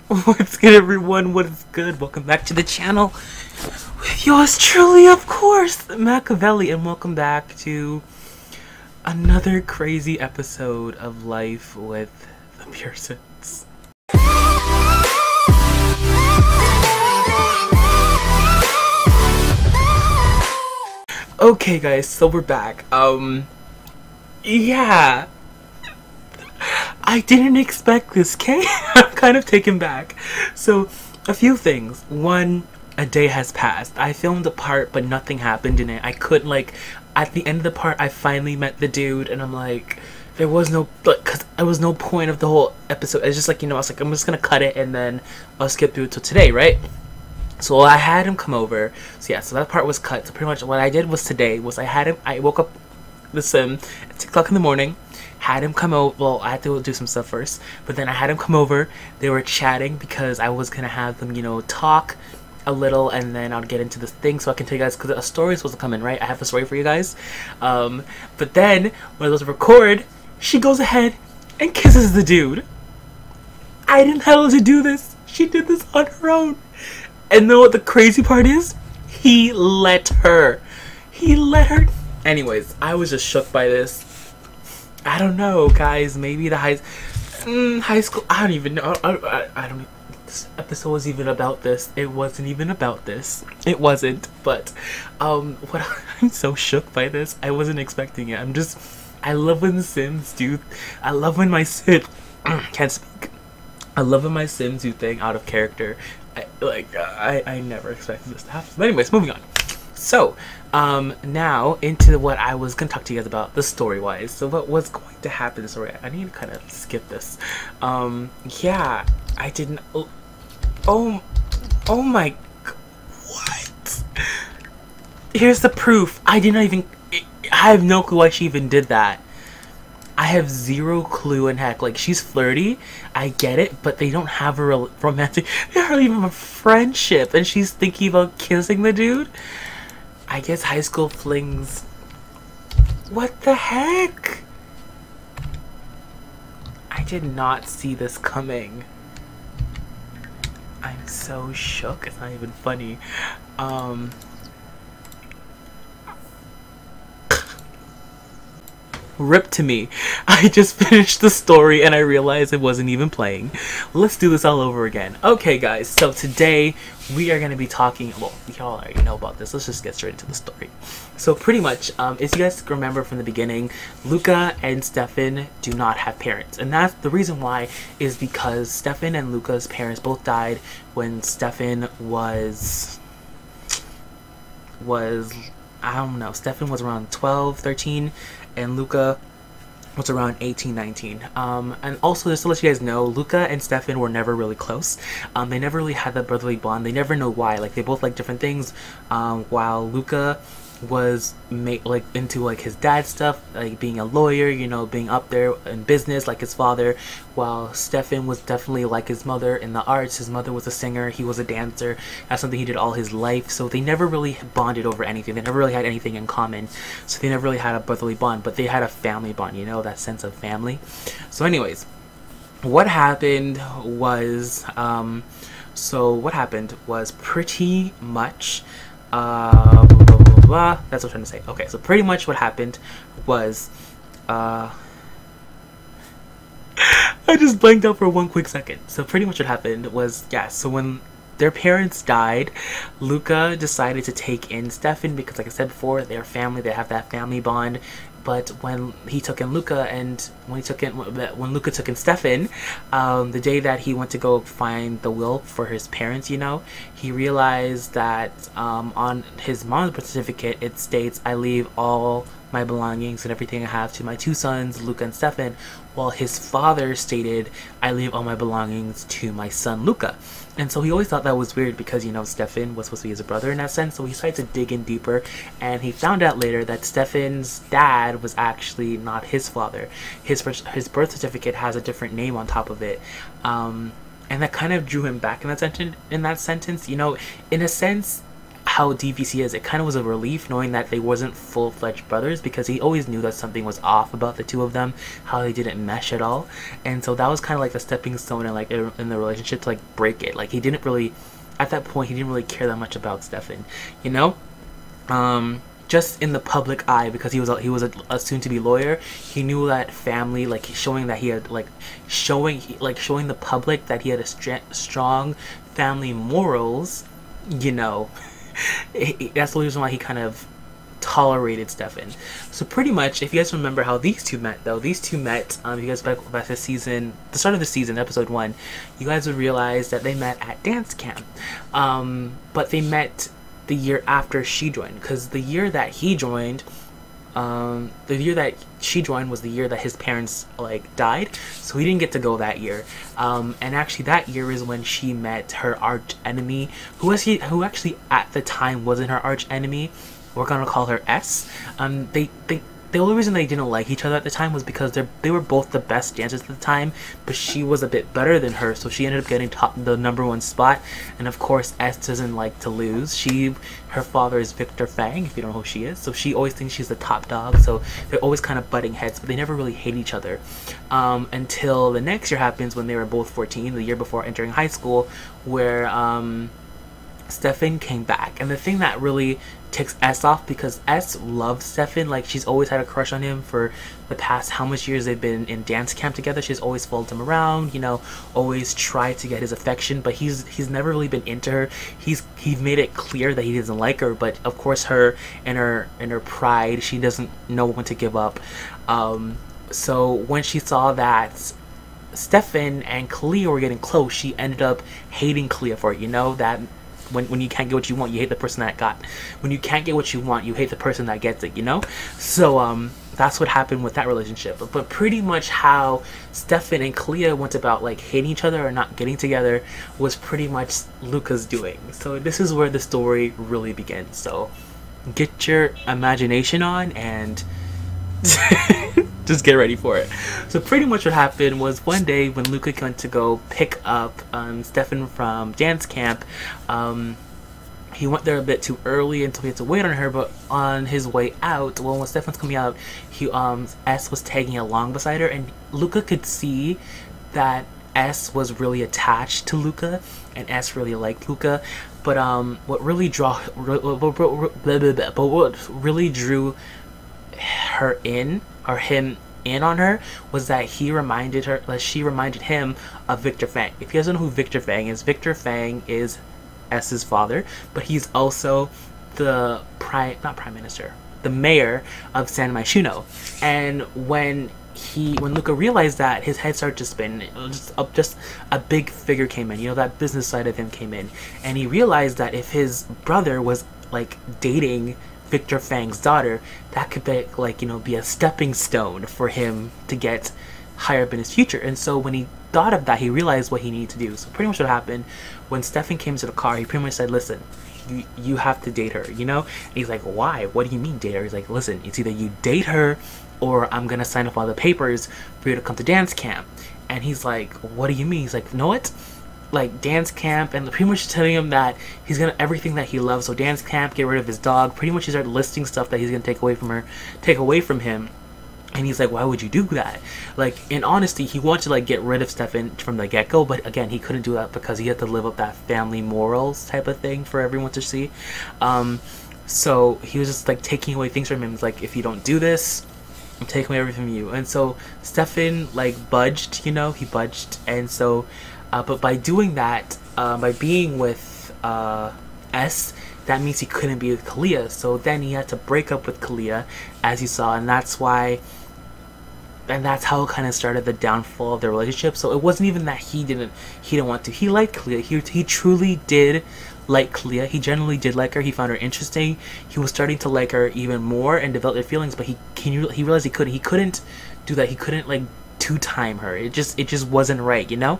What's good, everyone? What is good? Welcome back to the channel with yours truly, of course, Machiavelli, and welcome back to another crazy episode of Life with the Pearsons. Okay, guys, so we're back. Yeah. I didn't expect this, okay? I'm kind of taken back. So, a few things. One, a day has passed. I filmed the part, but nothing happened in it. I couldn't, like, at the end of the part, I finally met the dude, and I'm like, there was no, like, cause there was no point of the whole episode. It's just like, you know, I was like, I'm just gonna cut it, and then I'll skip through it till today, right? So I had him come over. So yeah, so that part was cut. So pretty much what I did was today was I woke up at 6 o'clock in the morning, had him come over. Well, I had to do some stuff first, but then I had him come over. They were chatting because I was gonna have them, you know, talk a little, and then I'll get into this thing so I can tell you guys, because a story is supposed to come in, right? I have a story for you guys. But then when I was to record, she goes ahead and kisses the dude. I didn't tell her to do this. She did this on her own. And know what the crazy part is? He let her. He let her. Anyways, I was just shook by this. I don't know, guys. Maybe the high school. I don't even know. I don't. This episode was even about this. It wasn't even about this. It wasn't. But what? I'm so shook by this. I wasn't expecting it. I love when the Sims do. I love when my Sim can't speak. I love when my Sims do thing out of character. I never expected this to happen. But anyways, moving on. So, now into what I was gonna talk to you guys about, the story-wise. So what was going to happen? Sorry, I need to kind of skip this. Yeah, I didn't. Oh my. What? Here's the proof. I have no clue why she even did that. I have zero clue, and heck, like, she's flirty, I get it, but they don't have a romantic, they don't even have a friendship, and she's thinking about kissing the dude? I guess high school flings. What the heck? I did not see this coming. I'm so shook, it's not even funny. Rip to me. I just finished the story and I realized it wasn't even playing. Let's do this all over again. Okay, guys, so today we are going to be talking, well, y'all already know about this. Let's just get straight into the story. So pretty much, if you guys remember from the beginning, Luca and Stefan do not have parents. And that's the reason why is because Stefan and Luca's parents both died when Stefan was I don't know, Stefan was around 12, 13, and Luca was around 18, 19. And also, just to let you guys know, Luca and Stefan were never really close. They never really had that brotherly bond. They never know why. Like, they both like different things. While Luca was into like his dad's stuff, like being a lawyer, you know, being up there in business like his father, while Stefan was definitely like his mother in the arts. His mother was a singer, he was a dancer. That's something he did all his life. So they never really bonded over anything. They never really had anything in common. So they never really had a brotherly bond, but they had a family bond, you know, that sense of family. So anyways, what happened was pretty much that's what I'm trying to say. Okay, so pretty much what happened was I just blanked out for one quick second. So pretty much what happened was, yeah, so when their parents died, Luca decided to take in Stefan because, like I said before, they're family, they have that family bond. But when he took in Luca, and when Luca took in Stefan, the day that he went to go find the will for his parents, you know, he realized that on his mom's birth certificate it states, "I leave all my belongings and everything I have to my two sons, Luca and Stefan," while his father stated, "I leave all my belongings to my son Luca." And so he always thought that was weird because, you know, Stefan was supposed to be his brother in that sense. So he started to dig in deeper, and he found out later that Stefan's dad was actually not his father. His birth certificate has a different name on top of it. And that kind of drew him back in that sentence. You know, in a sense, how DVC is, it kind of was a relief knowing that they wasn't full-fledged brothers, because he always knew that something was off about the two of them, how they didn't mesh at all. And so that was kind of like the stepping stone in like in the relationship to like break it. Like he didn't really, at that point, he didn't really care that much about Stefan, you know. Just in the public eye, because he was a soon-to-be lawyer, he knew that family, like showing that he had showing the public that he had a strong family morals, you know. That's the reason why he kind of tolerated Stefan. So pretty much, if you guys remember how these two met, though, you guys back this season, the start of the season, episode 1, you guys would realize that they met at dance camp, but they met the year after she joined, because the year that he joined, the year that she joined was the year that his parents like died, so he didn't get to go that year. And actually that year is when she met her arch enemy, who actually at the time wasn't her arch enemy. We're gonna call her S. The only reason they didn't like each other at the time was because they were both the best dancers at the time, but she was a bit better than her, so she ended up getting the #1 spot. And of course, S doesn't like to lose. Her father is Victor Fang, if you don't know who she is, so she always thinks she's the top dog. So they're always kind of butting heads, but they never really hate each other until the next year happens, when they were both 14, the year before entering high school, where Stefan came back. And the thing that really ticks S off, because S loves Stefan, like she's always had a crush on him for the past how much years they've been in dance camp together. She's always followed him around, you know, always tried to get his affection, but he's never really been into her. He's made it clear that he doesn't like her, but of course her and her pride, she doesn't know when to give up. So when she saw that Stefan and Clea were getting close, she ended up hating Clea for it, you know, that when you can't get what you want, you hate the person that got. When you can't get what you want, you hate the person that gets it, you know? So that's what happened with that relationship. But pretty much how Stefan and Clea went about like hating each other or not getting together was pretty much Luca's doing. So this is where the story really begins. So get your imagination on and just get ready for it. So pretty much what happened was, one day when Luca went to go pick up Stefan from dance camp, he went there a bit too early, and so he had to wait on her. But on his way out, well, when Stefan's coming out, S was tagging along beside her, and Luca could see that S was really attached to Luca, and S really liked Luca. But what really drew her in, or him in on her, was that she reminded him of Victor Fang. If you guys don't know who Victor Fang is S's father, but he's also the the mayor of San Myshuno. And when Luca realized that, his head started to spin. Just a big figure came in, you know, that business side of him came in, and he realized that if his brother was like dating Victor Fang's daughter, that could be like, you know, be a stepping stone for him to get higher up in his future. And so when he thought of that, he realized what he needed to do. So pretty much what happened, when Stefan came to the car, he pretty much said, listen, you have to date her, you know? And he's like, why? What do you mean date her? He's like, listen, it's either you date her or I'm gonna sign up all the papers for you to come to dance camp. And he's like, what do you mean? He's like, you know what? Like dance camp, and pretty much telling him that he's gonna everything that he loves. So dance camp, get rid of his dog. Pretty much he started listing stuff that he's gonna take away from him. And he's like, why would you do that? Like, in honesty, he wanted to like get rid of Stefan from the get-go, but again, he couldn't do that because he had to live up that family morals type of thing for everyone to see. So he was just like taking away things from him. He's like, if you don't do this, I'm taking away everything from you. And so Stefan like budged, you know, he budged. And so but by doing that, by being with S, that means he couldn't be with Clea. So then he had to break up with Clea, as you saw, and that's how it kind of started the downfall of their relationship. So it wasn't even that he didn't want to. He liked Clea. He truly did like Clea. He genuinely did like her. He found her interesting. He was starting to like her even more and develop their feelings. But he realized he couldn't do that. He couldn't like two-time her. It just wasn't right, you know.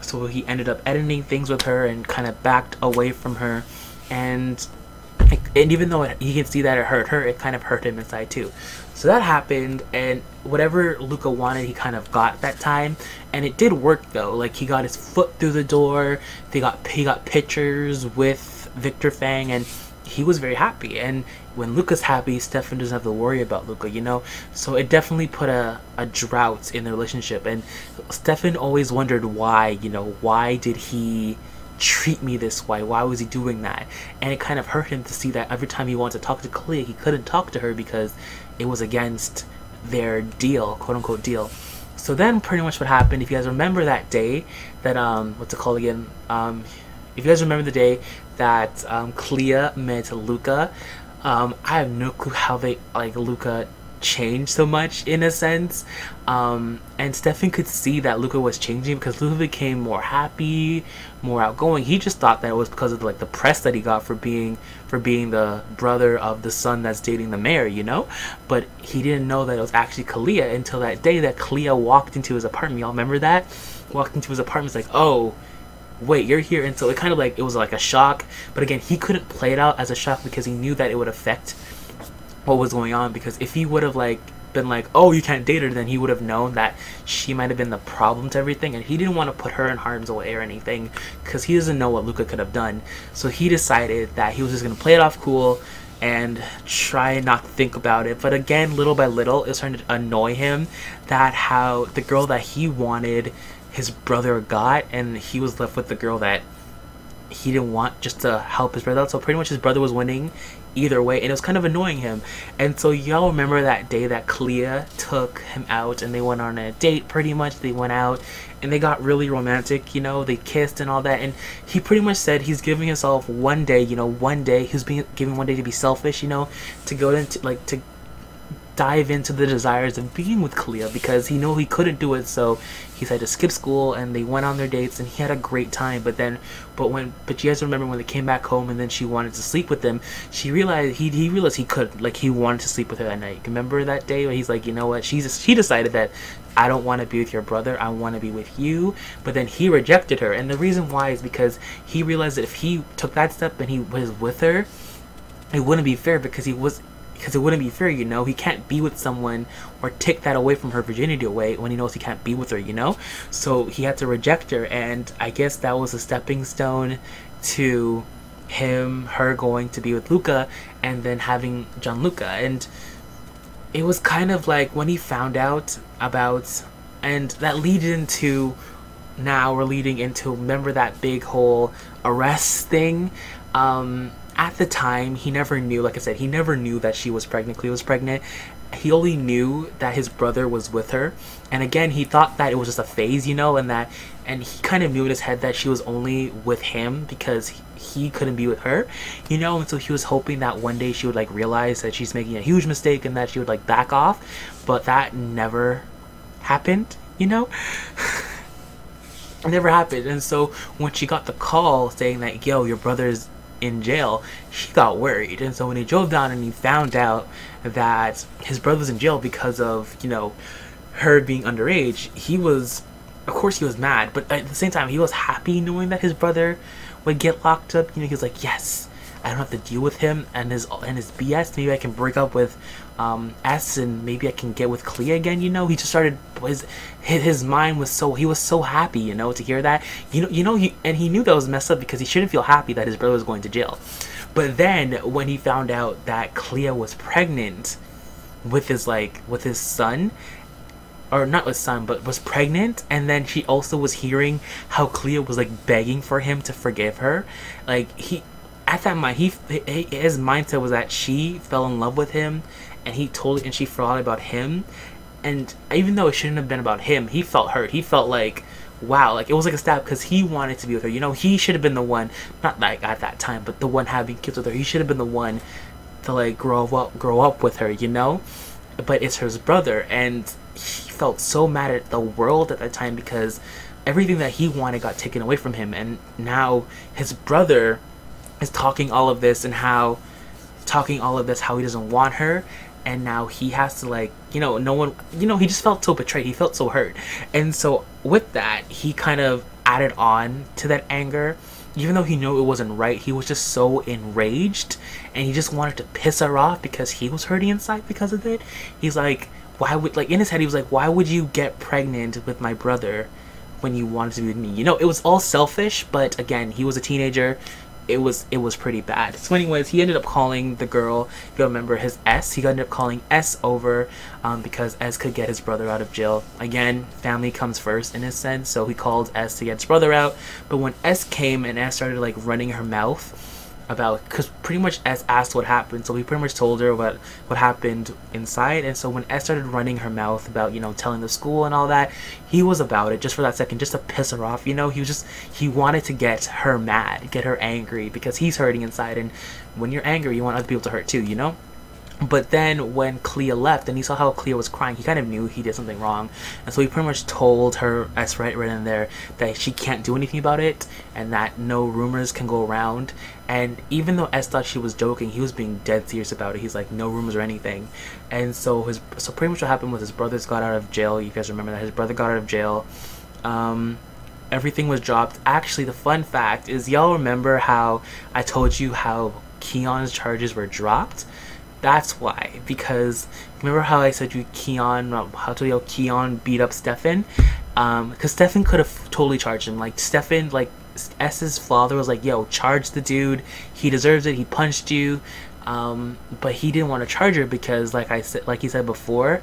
So he ended up editing things with her and kind of backed away from her. And even though he can see that it hurt her, it kind of hurt him inside too. So that happened, and whatever Luca wanted, he kind of got that time, and it did work though. Like he got his foot through the door. He got pictures with Victor Fang, and he was very happy. And when Luca's happy, Stefan doesn't have to worry about Luca, you know? So it definitely put a drought in the relationship. And Stefan always wondered why, you know, why did he treat me this way? Why was he doing that? And it kind of hurt him to see that every time he wanted to talk to Clea, he couldn't talk to her because it was against their deal, quote unquote deal. So then pretty much what happened, if you guys remember that day that, what's it called again? If you guys remember the day that Clea met Luca, I have no clue how they, like, Luca changed so much in a sense, and Stefan could see that Luca was changing because Luca became more happy, more outgoing. He just thought that it was because of like the press that he got for being the brother of the son that's dating the mayor, you know. But he didn't know that it was actually Clea until that day that Clea walked into his apartment. Y'all remember that? Walked into his apartment, it's like, oh wait, you're here. And so it kind of like, it was like a shock, but again, he couldn't play it out as a shock because he knew that it would affect what was going on. Because if he would have like been like, oh, you can't date her, then he would have known that she might have been the problem to everything, and he didn't want to put her in harm's way or anything because he doesn't know what Luca could have done. So he decided that he was just going to play it off cool and try not to think about it. But again, little by little, it was starting to annoy him that how the girl that he wanted, his brother got, and he was left with the girl that he didn't want, just to help his brother out. So pretty much his brother was winning either way, and it was kind of annoying him. And so y'all remember that day that Clea took him out and they went on a date. Pretty much they went out and they got really romantic, you know, they kissed and all that, and he pretty much said he's giving himself one day, you know, one day, he's being given one day to be selfish, you know, to go into like to dive into the desires of being with Clea, because he knew he couldn't do it. So he had to skip school and they went on their dates and he had a great time. But you guys remember when they came back home and then she wanted to sleep with him, she realized he realized he could, like, he wanted to sleep with her that night. Remember that day where he's like, you know what, she decided that I don't want to be with your brother, I want to be with you. But then he rejected her, and the reason why is because he realized that if he took that step and he was with her, it wouldn't be fair, because it wouldn't be fair, you know. He can't be with someone or take that away from her virginity away when he knows he can't be with her, you know. So he had to reject her, and I guess that was a stepping stone to her going to be with Luca and then having Gianluca. And it was kind of like when he found out about, and that leads into, now we're leading into, remember that big whole arrest thing? At the time, he never knew, like I said, he never knew that she was pregnant, Clea was pregnant. He only knew that his brother was with her. And again, he thought that it was just a phase, you know, and he kind of knew in his head that she was only with him because he couldn't be with her, you know. And so he was hoping that one day she would like realize that she's making a huge mistake and that she would like back off. But that never happened, you know. It never happened. And so when she got the call saying that, yo, your brother's in jail, she got worried. And so when he drove down and he found out that his brother was in jail because of, you know, her being underage, he was, of course he was mad, but at the same time he was happy knowing that his brother would get locked up. You know, he was like, yes, I don't have to deal with him and his BS. Maybe I can break up with S and maybe I can get with Clea again, you know. He just started, his mind was so, he was so happy, you know, to hear that, you know, and he knew that was messed up because he shouldn't feel happy that his brother was going to jail. But then when he found out that Clea was pregnant with his son, or not his son, but was pregnant, and then she also was hearing how Clea was like begging for him to forgive her, like at that moment, his mindset was that she fell in love with him, and she forgot about him. And even though it shouldn't have been about him, he felt hurt. He felt like, wow, like it was like a stab, because he wanted to be with her. You know, he should have been the one, not like at that time, but the one having kids with her. He should have been the one to like grow up with her, you know. But it's his brother, and he felt so mad at the world at that time because everything that he wanted got taken away from him, and now his brother is talking all of this how he doesn't want her, and now he has to, like, you know, no one, you know, he just felt so betrayed, he felt so hurt. And so with that, he kind of added on to that anger. Even though he knew it wasn't right, he was just so enraged, and he just wanted to piss her off because he was hurting inside because of it. He's like, why would, like, in his head he was like, why would you get pregnant with my brother when you wanted to be with me? You know, it was all selfish, but again, he was a teenager. it was pretty bad. So anyways, he ended up calling the girl, if you remember, his S. He ended up calling S over because S could get his brother out of jail. Again, family comes first in a sense, so he called S to get his brother out. But when S came and S started like running her mouth about, because pretty much S asked what happened, so he pretty much told her what happened inside. And so when S started running her mouth about, you know, telling the school and all that, he was about it just for that second, just to piss her off, you know. He wanted to get her mad, get her angry, because he's hurting inside, and when you're angry you want other people to hurt too, you know. But then when Clea left and he saw how Clea was crying, he kind of knew he did something wrong. And so he pretty much told her, S right in there, that she can't do anything about it and that no rumors can go around. And even though S thought she was joking, he was being dead serious about it. He's like, no rumors or anything. And so pretty much what happened was his brothers got out of jail. You guys remember that his brother got out of jail. Everything was dropped. Actually, the fun fact is, y'all remember how I told you how Keon's charges were dropped? That's why, because remember how I said Keon beat up Stefan? Because Stefan could have totally charged him. Like Stefan, like S's father was like, yo, charge the dude, he deserves it, he punched you. But he didn't want to charge her because, like he said before,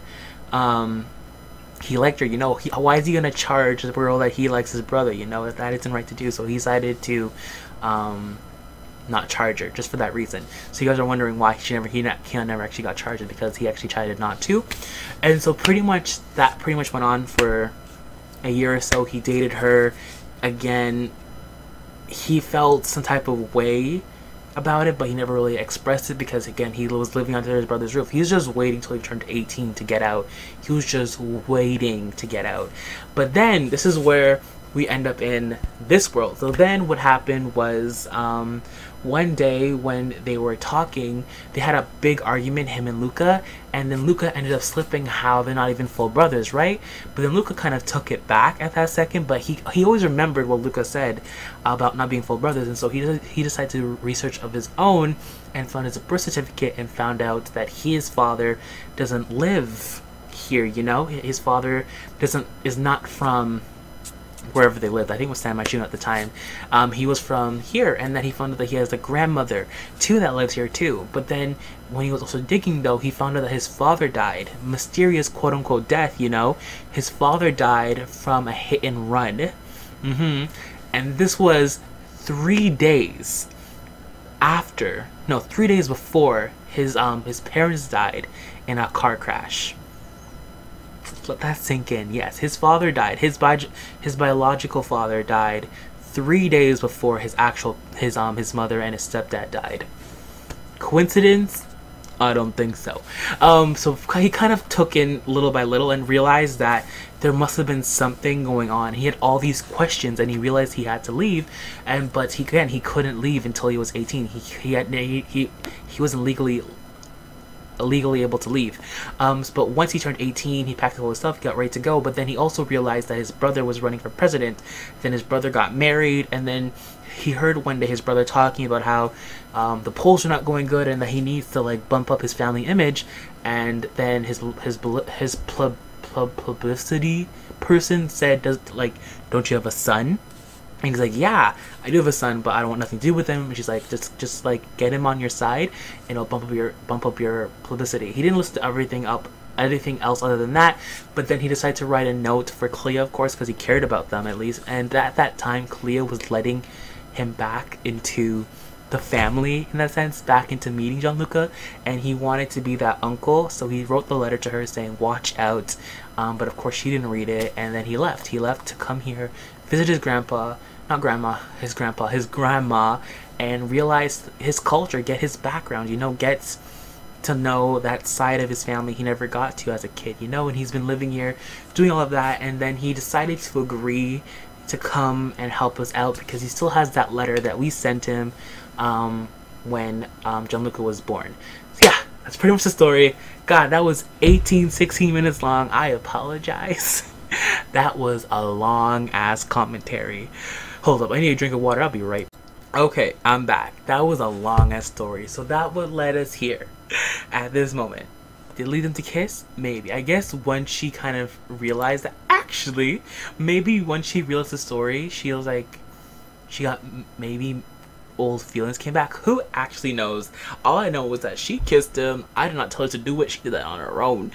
he liked her, you know. Why is he gonna charge the girl that he likes his brother, you know? That isn't right to do. So he decided to not charge her, just for that reason. So you guys are wondering why Keon never actually got charged, because he actually tried not to. And so pretty much went on for a year or so. He dated her again. He felt some type of way about it, but he never really expressed it because, again, he was living under his brother's roof. He was just waiting till he turned 18 to get out. He was just waiting to get out. But then this is where we end up in this world. So then what happened was, one day when they were talking, they had a big argument, him and Luca, and then Luca ended up slipping how they're not even full brothers, right? But then Luca kind of took it back at that second, but he always remembered what Luca said about not being full brothers. And so he decided to do research of his own and found his birth certificate and found out that his father doesn't live here, you know. His father is not from wherever they lived. I think it was San Machino at the time. He was from here, and then he found out that he has a grandmother too that lives here too. But then when he was also digging, though, he found out that his father died. Mysterious quote-unquote death, you know. His father died from a hit and run. And this was 3 days before his parents died in a car crash. Let that sink in. Yes, his father died. His biological father died 3 days before his mother and his stepdad died. Coincidence? I don't think so. So he kind of took in little by little and realized that there must have been something going on. He had all these questions and he realized he had to leave, but he couldn't leave until he was 18. He wasn't legally able to leave. But once he turned 18, he packed all his stuff, got ready to go. But then he also realized that his brother was running for president. Then his brother got married, and then he heard one day his brother talking about how the polls are not going good and that he needs to like bump up his family image. And then his publicity person said, don't you have a son? And he's like, yeah, I do have a son, but I don't want nothing to do with him. And she's like, just like get him on your side, and it'll bump up your publicity. He didn't listen to everything else other than that. But then he decided to write a note for Clea, of course, because he cared about them at least. And at that time, Clea was letting him back into the family, in that sense, back into meeting Gianluca, and he wanted to be that uncle. So he wrote the letter to her saying, watch out. But of course, she didn't read it, and then he left. He left to come here, visit his grandma, and realize his culture, get his background, you know, gets to know that side of his family he never got to as a kid, you know. And he's been living here, doing all of that, and then he decided to agree to come and help us out because he still has that letter that we sent him when Gianluca was born. So yeah, that's pretty much the story. God, that was 16 minutes long. I apologize. That was a long ass commentary. Hold up, I need a drink of water. I'll be right. Okay, I'm back. That was a long ass story. So that would let us here at this moment. Did it lead them to kiss? Maybe. I guess once she kind of realized that, maybe once she realized the story, she was like, she got maybe old feelings came back. Who actually knows? All I know was that she kissed him. I did not tell her to do it. She did that on her own.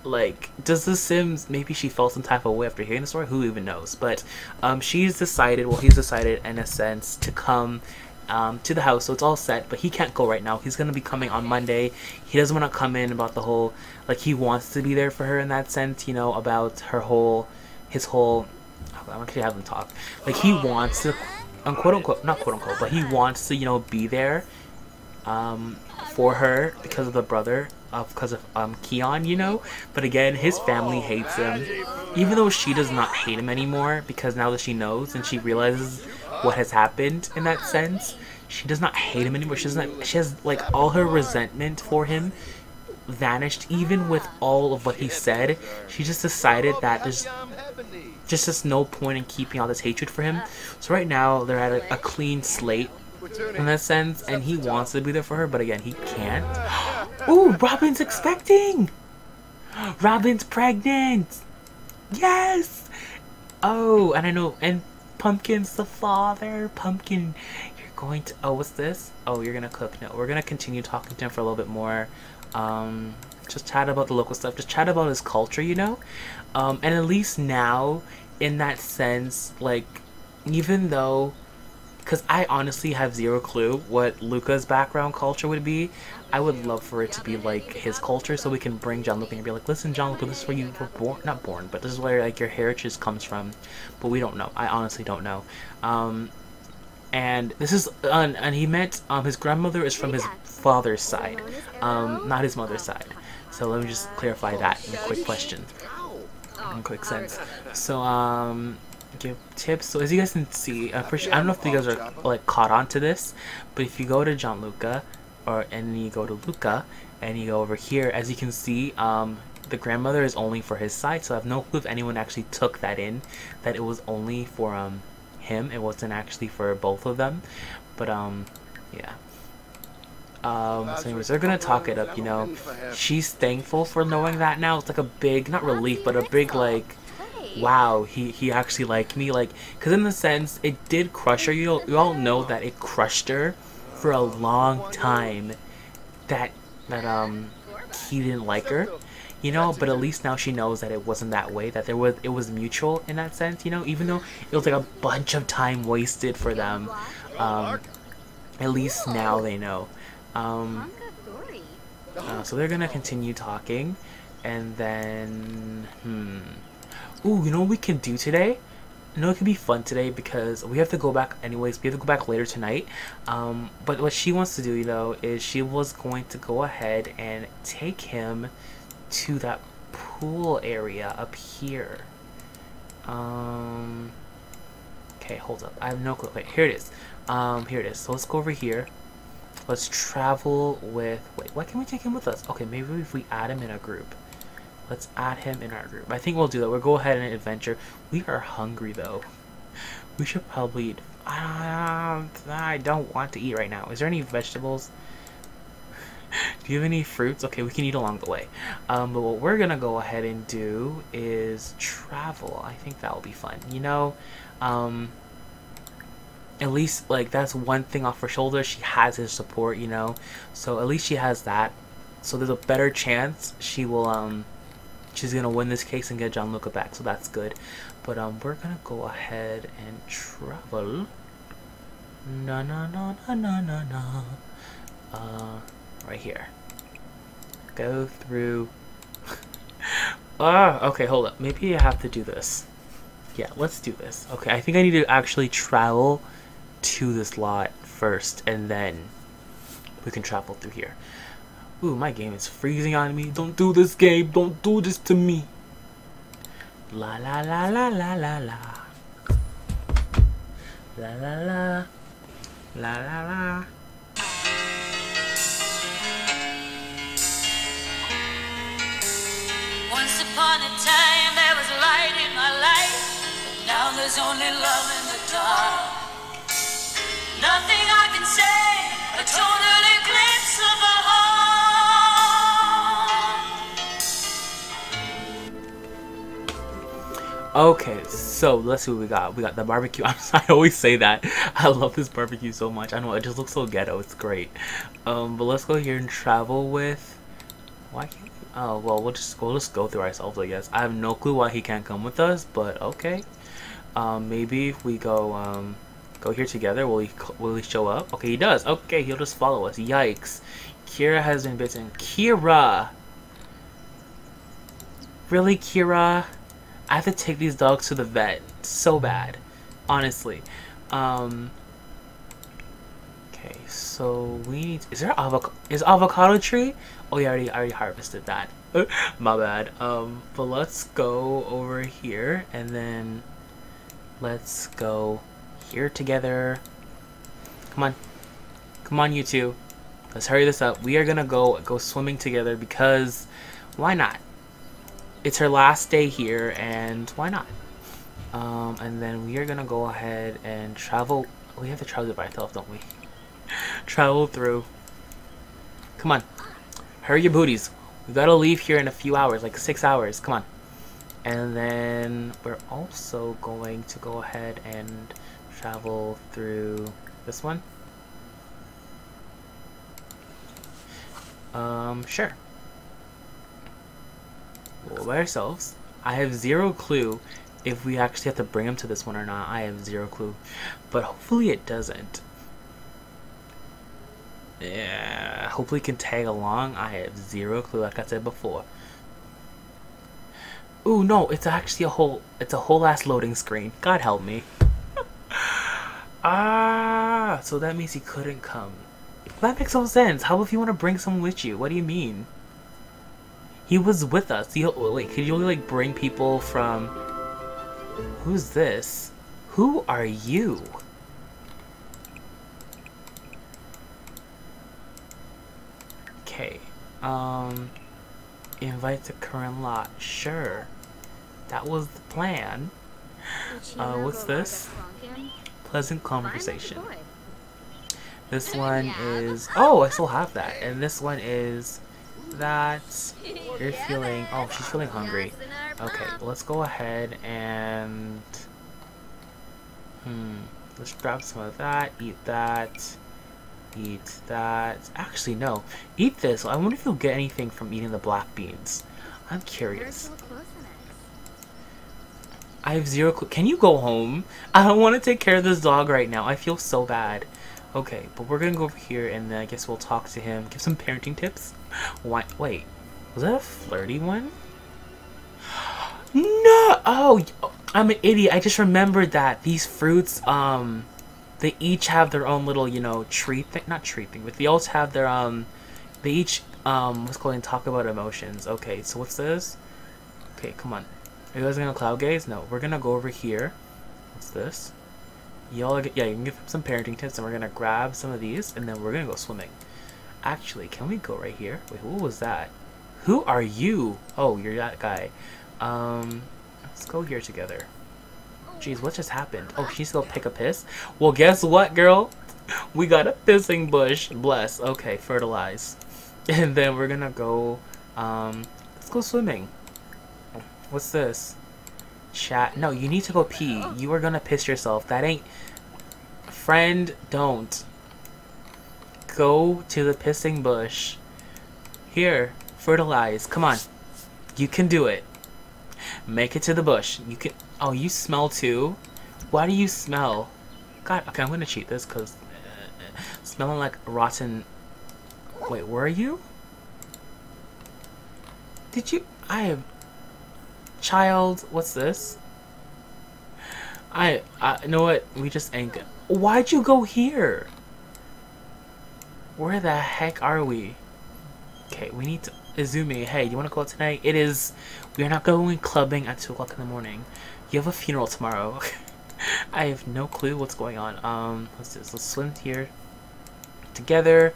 Like, does The Sims, maybe she felt some type of way after hearing the story? Who even knows? But he's decided in a sense to come to the house, so it's all set, but he can't go right now. He's gonna be coming on Monday. He doesn't want to come in about the whole, like, he wants to be there for her in that sense, you know, about his whole, I'm actually having talk, like, he wants to, quote unquote, not quote unquote, but he wants to, you know, be there for her because of the brother, because of Keon, you know. But again, his family hates him, even though she does not hate him anymore, because now that she knows and she realizes what has happened in that sense, she does not hate him anymore. She has like all her resentment for him vanished, even with all of what he said. She just decided that there's just no point in keeping all this hatred for him. So right now they're at a clean slate in that sense, and he wants to be there for her, but again, he can't. Ooh, Robin's expecting! Robin's pregnant! Yes! Oh, and I know, and Pumpkin's the father. Pumpkin, you're going to, oh, what's this? Oh, you're gonna cook. No, we're gonna continue talking to him for a little bit more. Just chat about the local stuff. Just chat about his culture, you know? And at least now, in that sense, like, even though, because I honestly have zero clue what Luca's background culture would be, I would love for it to be like his culture, so we can bring Gianluca and be like, listen, Gianluca, this is where you were born, not born, but this is where like your heritage comes from. But we don't know. I honestly don't know. And this is, and he meant his grandmother is from his father's side, not his mother's side. So let me just clarify that in a quick question, in a quick sense. So give tips. So as you guys can see, I don't know if you guys are like caught on to this, but if you go to Gianluca, and you go to Luca, and you go over here, as you can see, the grandmother is only for his side. So I have no clue if anyone actually took that in, that it was only for him. It wasn't actually for both of them. But yeah. So anyways, they're gonna talk it up, you know. She's thankful for knowing that now. It's like a big, not relief, but a big like, wow, he actually liked me, like, because in the sense it did crush her. You all know that it crushed her for a long time, that he didn't like her, you know. But at least now she knows that it wasn't that way, that it was mutual in that sense, you know. Even though it was like a bunch of time wasted for them, at least now they know. So they're gonna continue talking, and then ooh, you know what we can do today? I know it could be fun today because we have to go back anyways. We have to go back later tonight. But what she wants to do, you know, is she was going to go ahead and take him to that pool area up here. Okay, hold up. I have no clue. Wait, here it is. Here it is. So let's go over here. Let's travel with, wait, why can't we take him with us? Okay, maybe if we add him in a group. Let's add him in our group. I think we'll do that. We'll go ahead and adventure. We are hungry though. We should probably eat. I don't want to eat right now. Is there any vegetables? Do you have any fruits? Okay, we can eat along the way. But what we're gonna go ahead and do is travel. I think that will be fun. You know, at least like that's one thing off her shoulder. She has his support, you know. So at least she has that. So there's a better chance she will she's gonna win this case and get Gianluca back, so that's good. But we're gonna go ahead and travel. Right here. Go through. Okay, hold up. Maybe I have to do this. Yeah, let's do this. Okay, I think I need to actually travel to this lot first, and then we can travel through here. Ooh, my game is freezing on me. Don't do this, game. Don't do this to me. La la la la la la la. La la la. La la la. Once upon a time there was light in my life, but now there's only love in the dark. Nothing I can say, a total eclipse of the heart. Okay, So let's see what we got. We got the barbecue. I always say that. I love this barbecue so much. I know it just looks so ghetto. It's great. But let's go here and travel with. Why can't we? Oh well, we'll just go through ourselves, I guess. I have no clue why he can't come with us, but okay. Maybe if we go here together, will he show up? Okay, he does. Okay, he'll just follow us. Yikes! Kira has been bitten. Kira, really, Kira? I have to take these dogs to the vet so bad, honestly. Okay, so we need. Is there avocado tree? Oh yeah, I already harvested that. My bad. But let's go over here and then let's go here together. Come on, you two. Let's hurry this up. We are gonna go swimming together because why not? It's her last day here, and why not? And then we are gonna go ahead and travel. We have to travel by ourselves, don't we? Travel through. Come on. Hurry your booties. We gotta leave here in a few hours, like 6 hours. Come on. And then we're also going to go ahead and travel through this one. Sure. We'll by ourselves. I have zero clue if we actually have to bring him to this one or not. I have zero clue. But hopefully it doesn't. Yeah, hopefully he can tag along. I have zero clue, like I said before. Ooh, no, it's actually a whole ass loading screen. God help me. Ah, so that means he couldn't come. That makes no sense. How if you want to bring someone with you? What do you mean? He was with us. Wait, could you only like bring people from? Who's this? Who are you? Okay. Invite the current lot. Sure. That was the plan. What's this? Pleasant conversation. This one is... Oh, I still have that. And this one is... That... You're feeling... Oh, she's feeling hungry. Okay, let's go ahead and... Let's grab some of that. Eat that. Eat that. Actually, no. Eat this. I wonder if you'll get anything from eating the black beans. I'm curious. I have zero clue. Can you go home? I don't want to take care of this dog right now. I feel so bad. Okay, but we're gonna go over here and then I guess we'll talk to him. Give some parenting tips. Why? Wait. Was that a flirty one? No! Oh, I'm an idiot. I just remembered that these fruits, they each have their own little, you know, treat thing. Not treat thing, but they also have their, they each, let's go and talk about emotions. Okay, so what's this? Okay, come on. Are you guys gonna cloud gaze? No, we're gonna go over here. What's this? Y'all, yeah, you can give some parenting tips, and we're gonna grab some of these, and then we're gonna go swimming. Actually, can we go right here? Wait, who was that? Who are you? Oh, you're that guy. Let's go here together. Jeez, what just happened? Oh, she's gonna pick a piss? Well, guess what, girl? We got a pissing bush. Bless. Okay, fertilize. And then we're gonna go, let's go swimming. What's this? Chat. No, you need to go pee. You are gonna piss yourself. That ain't... Friend, don't. Go to the pissing bush. Here, fertilize. Come on. You can do it. Make it to the bush. You can... Oh, you smell too? Why do you smell? God, okay, I'm gonna cheat this because... smelling like rotten... Wait, where are you? Did you... I have... Child, what's this? You know what? We just ain't good. Why'd you go here? Where the heck are we? Okay, we need to... Izumi, hey, you want to go out tonight? It is... We are not going clubbing at 2 o'clock in the morning. You have a funeral tomorrow. I have no clue what's going on. What's this? Let's swim here together.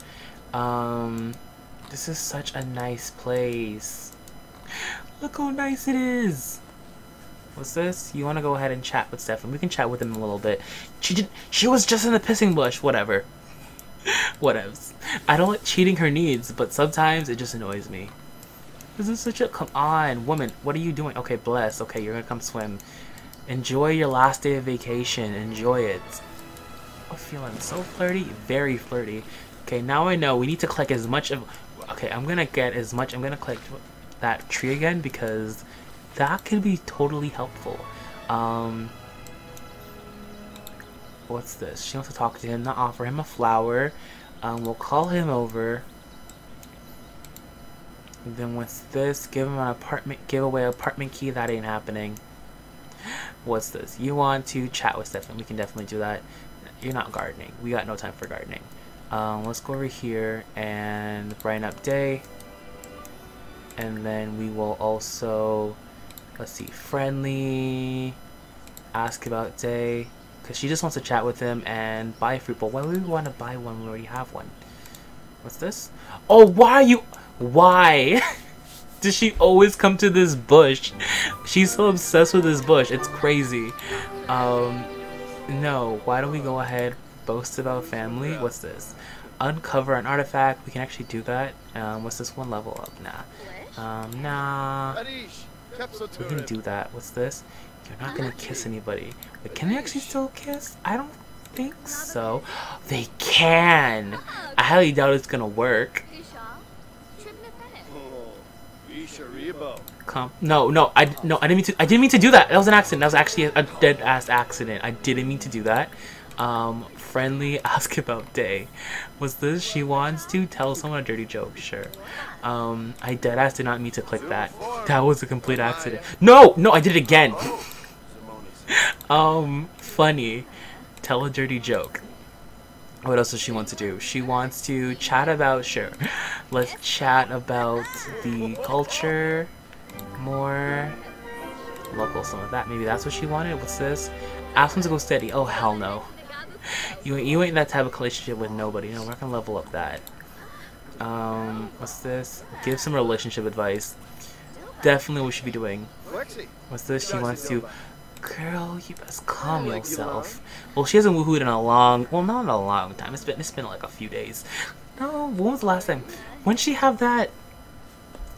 This is such a nice place. Look how nice it is. What's this? You want to go ahead and chat with Stefan? We can chat with him a little bit. She was just in the pissing bush. Whatever. Whatevs. I don't like cheating her needs, but sometimes it just annoys me. This is such a... Come on, woman. What are you doing? Okay, bless. Okay, you're gonna come swim. Enjoy your last day of vacation. Enjoy it. I'm feeling so flirty. Very flirty. Okay, now I know we need to collect as much of... Okay, I'm gonna get as much... I'm gonna collect that tree again because that could be totally helpful. What's this? She wants to talk to him, not offer him a flower. We'll call him over. And then what's this? Give him an apartment, give away an apartment key. That ain't happening. What's this? You want to chat with Stefan? We can definitely do that. You're not gardening. We got no time for gardening. Let's go over here and brighten up day. And then we will also, let's see, friendly, ask about day. Because she just wants to chat with him and buy a fruit bowl. Why would we want to buy one when we already have one? What's this? Oh, why are you... Why? Does she always come to this bush? She's so obsessed with this bush. It's crazy. No. Why don't we go ahead, boast about family? What's this? Uncover an artifact. We can actually do that. What's this one? Level up? Nah. Nah. We can do that. What's this? You're not gonna kiss anybody. But can they actually still kiss? I don't think so. They can. I highly doubt it's gonna work. No, I didn't mean to do that. That was an accident. That was actually a dead ass accident. I didn't mean to do that. Friendly, ask about day. Was this? She wants to tell someone a dirty joke. Sure. I dead ass did not mean to click that. That was a complete accident. No, I did it again. Funny. Tell a dirty joke. What else does she want to do? She wants to chat about, sure. Let's chat about the culture. More local, some of that. Maybe that's what she wanted. What's this? Ask him to go steady. Oh, hell no. You ain't that type of relationship with nobody. No, we're not gonna level up that. What's this? Give some relationship advice. Definitely what we should be doing. What's this? She wants to... Girl, you best calm yourself. Well, she hasn't woohooed in a long... Well, not in a long time. It's been like a few days. No, when was the last time? When she have that?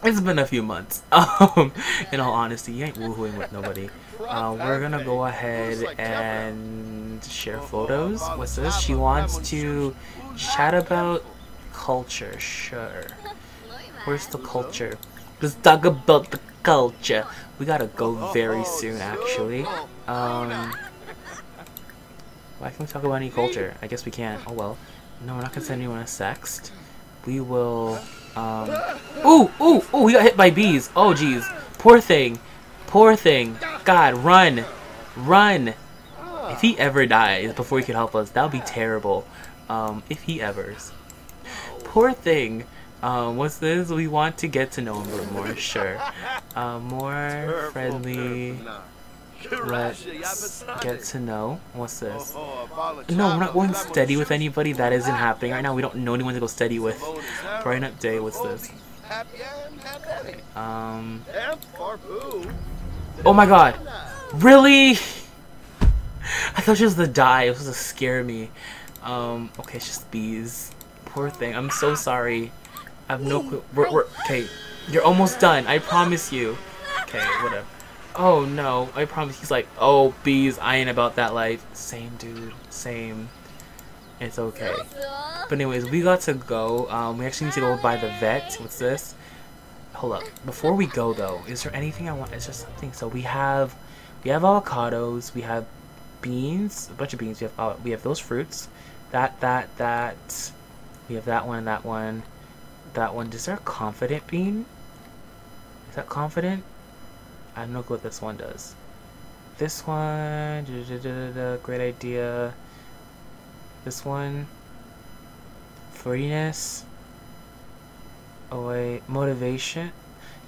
It's been a few months. In all honesty, you ain't woohooing with nobody. We're gonna go ahead and share photos. What's this? She wants to chat about culture. Sure. Where's the culture? Let's talk about the culture. We gotta go very soon, actually. Why can't we talk about any culture? I guess we can't. Oh well. No, we're not gonna send anyone a sext. We will, Ooh! We got hit by bees. Oh, jeez. Poor thing. Poor thing. God, run. Run. If he ever dies before he can help us, that would be terrible. If he ever's. Poor thing. What's this? We want to get to know him a little more. Sure. More friendly. Let's get to know. What's this? No, we're not going steady with anybody. That isn't happening right now. We don't know anyone to go steady with. Brighten up day. What's this? Okay, oh my god. Really? I thought she was the die. It was to scare me. Okay, it's just bees. Poor thing. I'm so sorry. I have no clue. Okay, you're almost done. I promise you. Okay, whatever. Oh no, I promise. He's like, oh, bees, I ain't about that life. Same, dude. Same. It's okay. But anyways, we got to go. We actually need to go by the vet. What's this? Hold up. Before we go, though, is there anything I want? It's just something. So we have avocados. We have beans. A bunch of beans. We have those fruits. That. We have that one. That one. That one. Is there a confident bean? Is that confident? I have no clue what this one does. This one, great idea. This one, freeness. Oh wait, motivation.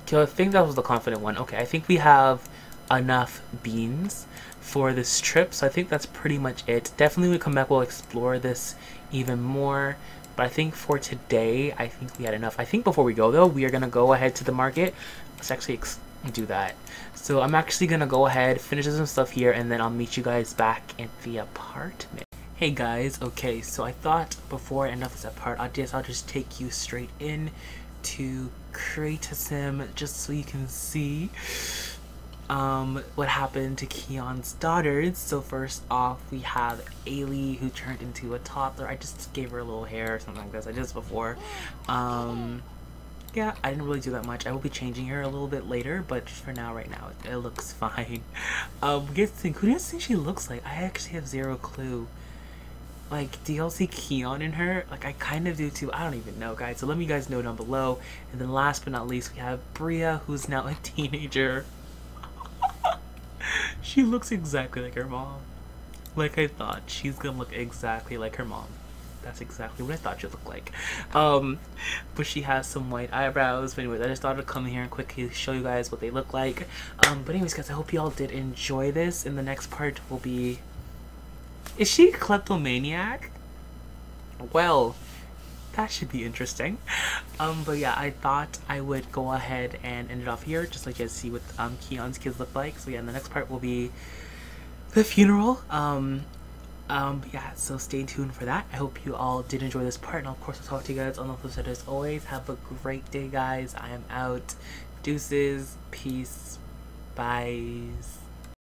Okay, I think that was the confident one. Okay, I think we have enough beans for this trip, so I think that's pretty much it. Definitely when we come back, we'll explore this even more. But I think for today, I think we had enough. I think before we go though, we are gonna go ahead to the market. Let's actually do that. So I'm actually gonna go ahead, finish some stuff here, and then I'll meet you guys back in the apartment. Hey guys, okay, so I thought before I end off this part, I'll just take you straight in to Create a Sim just so you can see. what happened to Keon's daughters. So first off, we have Ailey, who turned into a toddler. I just gave her a little hair or something like this. I did this before. Yeah, I didn't really do that much. I will be changing her a little bit later, but just for now, right now, it looks fine. Who do you think she looks like? I actually have zero clue. Like, do y'all see Keon in her? Like, I kind of do too. I don't even know, guys. So let me guys know down below. And then last but not least, we have Bria, who's now a teenager. She looks exactly like her mom. Like I thought. She's gonna look exactly like her mom. That's exactly what I thought she'd look like. But she has some white eyebrows. But anyways, I just thought I'd come here and quickly show you guys what they look like. But anyways, guys, I hope you all did enjoy this. And the next part will be... Is she a kleptomaniac? Well, that should be interesting. But yeah, I thought I would go ahead and end it off here, just like you guys see what Keon's kids look like. So yeah, and the next part will be the funeral. Yeah, so stay tuned for that. I hope you all did enjoy this part, and of course I'll talk to you guys on the flip side as always. Have a great day, guys. I am out. Deuces. Peace. Bye.